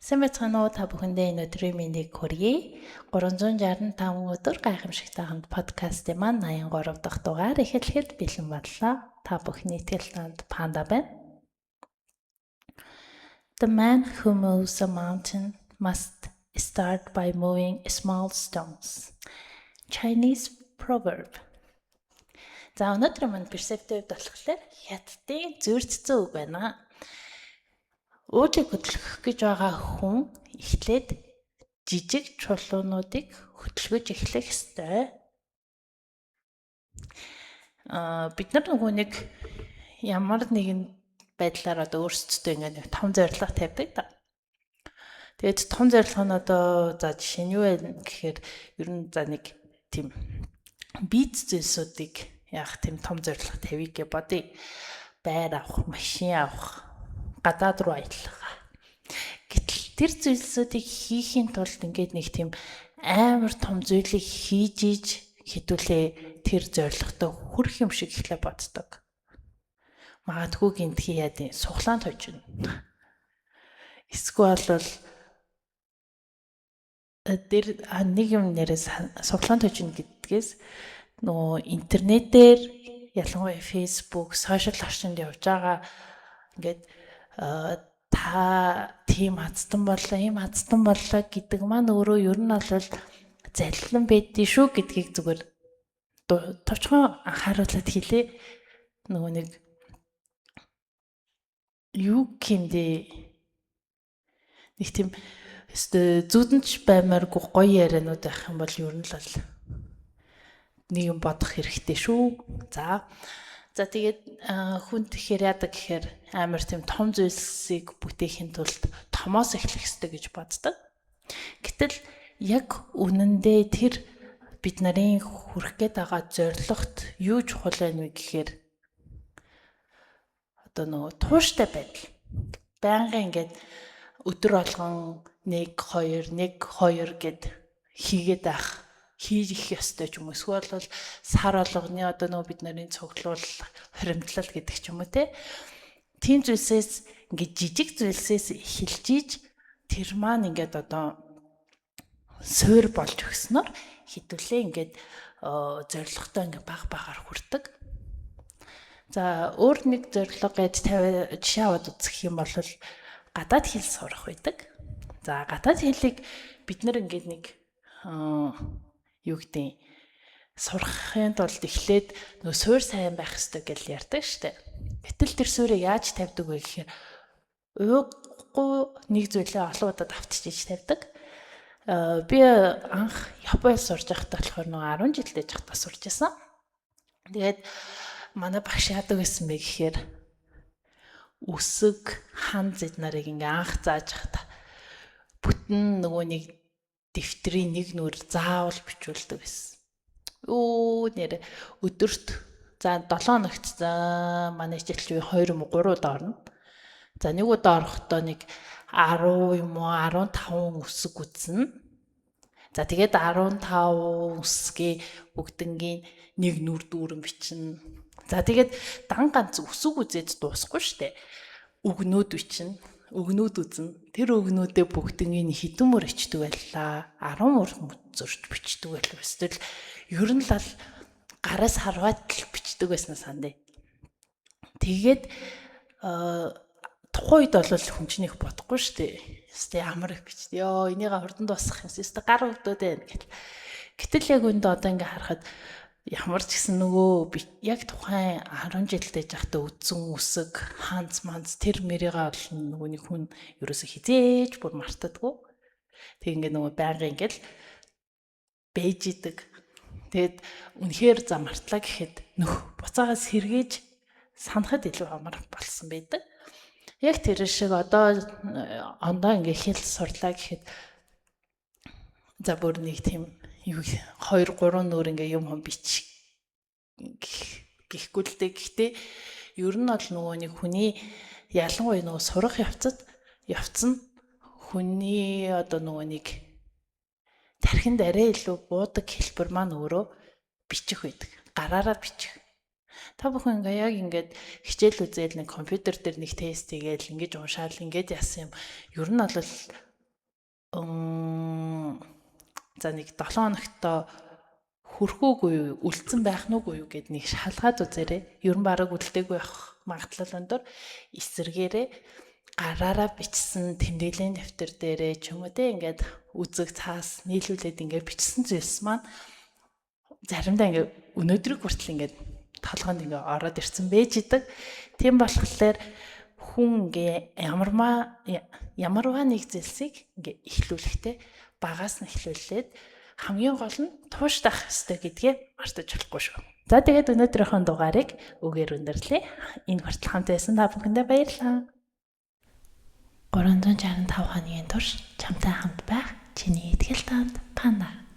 Сэмэцгэнүү та бүхэндээ энэ өдрийн мэндийг хүргэе. 365 өдөр гайхамшигтай хамт подкастын маань 83 дахь дугаар эхлэхэд бэлэн боллоо. Та бүхний итгэл танд Панда байна. The man who moves a mountain must start by moving small stones. Chinese proverb. За өнөөдөр маань perceptive болохоор хятадын зөрчсөн үг байна. Өөжийг хөдөлгөх гэж байгаа хүн эхлээд жижиг чулуунуудыг хөдөлгөж эхлэх ёстой. Бид нар нөгөө нэг ямар нэгэн байдлаар одоо өөрсдөө ингээд нэг том зорилго тавьдаг та. Тэгээд том зорилго нь одоо за жишээ нь юу вэ гэхээр ер нь за нэг тийм биз зүйлсүүдийг яах тийм том зорилго тавья гэж бодъё. Байр авах, машин авах, гадаад руу аялах. Гэтэл тэр зүйлсүүдийг хийхийн тулд ингээд нэг тийм амар том зүйлийг хийж иж хэдүүлээ тэр зорилготой хүрэх юм шиг ихлэ боддог. Магадгүй гинтгий яа дээ суглаанд хожно. Эсвэл бол тэр нэг юм нэрээс суглаанд хожно гэдгээс нөгөө интернетээр ялангуяа Facebook, сошиал орчинд явж байгаа ингээд та тийм азтан боллоо, ийм азтан боллоо гэдэг маань өөрөө ер нь бол залилан байдгийг шүү гэдгийг зүгээр товчхон анхааруулад хэлээ. Нөгөө нэг юу гэмдээ нэг тийм зүудэнч баймааргүй гоё яриануд байх юм бол ер нь л нэг юм бодох хэрэгтэй шүү. За тэгээд хүн тэгэхээр яадаг гэхээр амар тийм том зүйлсийг бүтээхийн тулд томоос эхлэх хэрэгтэй гэж боддог. Гэтэл яг үнэндээ тэр бид нарын хүрэх гээд байгаа зорилгот юу чухал байна вэ гэхээр одоо нөгөө тууштай байдал. Байнгын ингээд өдөр болгон 1 2 гэд хийгээд байх хийх ёстой ч юм уу. Эсвэл бол сар болгоны одоо нөгөө бид нарын цуглуул хоримтлал гэдэг ч юм уу те. Тийм зүйлсээс ингээд жижиг зүйлсээс эхэлж иж тэр маань ингээд одоо суур болж өгснөөр хідүүлээ ингээд зорилготой ингээд багаар хүрдэг. За өөр нэг зорилго гэж жишээ аваад үзэх юм бол гадаад хэл сурах байдаг. За гадаад хэлийг бид нэр ингээд нэг юу гэдэг сурахын тулд эхлээд нөө суур сайн байх хэрэгтэй гэж ярьдаг штэ. Гэтэл тэр суурийг яаж тавьдаг вэ гэхээр ууггүй нэг зүйлээ олон удаад автчихж тавьдаг. Би анх Японд сурж байхдаа болохоор нөө 10 жилдээ жахтаа сурж байсан. Тэгээд манай багш яадаг байсан бэ гэхээр үсэг хан зэд нарыг ингээ анх зааж байхдаа бүтэн нөгөө нэг дэвтрийн нэг нүр заавал бичүүлдэг байсан. Нэр өдөрт за 7 хоногт за манай хичээлч 2 юм уу 3 удаа орно. За нэг удаа орохдоо нэг 10 юм уу 15 үсэг үзнэ. За тэгээд 15 үсгийн бүгднгийн нэг нүр дүүрэн бичнэ. За тэгээд дан ганц үсэг үзээд дуусахгүй штэ. Өгнүүд бичнэ. Өгнүүд үзнэ. Тэр өгнүүдээ бүгднийг хідэн мөр ичдэг байлаа. 10 мөр зурж бичдэг байлаа. Эсвэл ер нь л гараас харваад л бичдэг байсан сандаа. Тэгээд тухайн үед бол хүн чинь их бодохгүй штэ. Эсвэл ямар их бичдэг. Энийг хурдан дуусгах юм. Эсвэл гар өгдөөд байна гэл. Гэтэл яг үндэ одоо ингээ харахад ямар ч гэсэн нөгөө яг тухайн 10 жилдээ жахтаа үдсэн үсэг ханц манц тэр мэрийга бол нөгөө нэг хүн ерөөсө хизээж бүр мартадгүй. Тэг ингээ нөгөө байнга ингээл бэж идэг. Тэгэд үнэхээр за мартлаа гэхэд нөх буцаагаас сэргээж санахад илүү амар болсон байдаг. Яг тэр шиг одоо ондоо ингээ хэл сурлаа гэхэд за бүр нэг тийм 2 3 нүр ингээ юм бич гэхгүй л дээ. Гэхдээ ер нь бол нөгөө нэг хүний ялангуяа нөгөө сурах явцсан хүний одоо нөгөө нэг тархинд арай илүү буудаг хэлбэр маань өөрөө бичих байдаг. Гараараа бичих. Та бүхэн яг ингээд хичээл үзээл нэг компьютер дээр нэг тест хийгээл ингэж уншаал ингэж яасан юм. Ер нь бол за нэг 7 хоногтой хүрхөөгүй юу, үлдсэн байх нүггүй юу гэд нэг шалгаад үзээрэй. Ер нь бараг үлдээгүй байх магадлал өндөр. Эсэргээрээ гараараа бичсэн тэмдэглэлийн дэвтэр дээрээ ч юм уу те ингээд үзэг цаас нийлүүлээд ингээд бичсэн зүйлс маань заримдаа ингээд өнөөдрийг хүртэл ингээд толгойд ингээд ороод ирсэн байж идэг. Тийм болохоор хүн ингээ ямарваа нэг зүйлсийг ингээ эхлүүлэхдээ багаас нь эхлүүлээд хамгийн гол нь тууштай ах ёстой гэдгээ мартаж болохгүй шүү. За тэгээд өнөөдрийнхөө дугаарыг үгээр өндөрлөе. Энэ хүртэл хамт байсан та бүхэндээ баярлалаа. 365 хоногийн турш чамтай хамт байх чиний итгэл таамт Панда.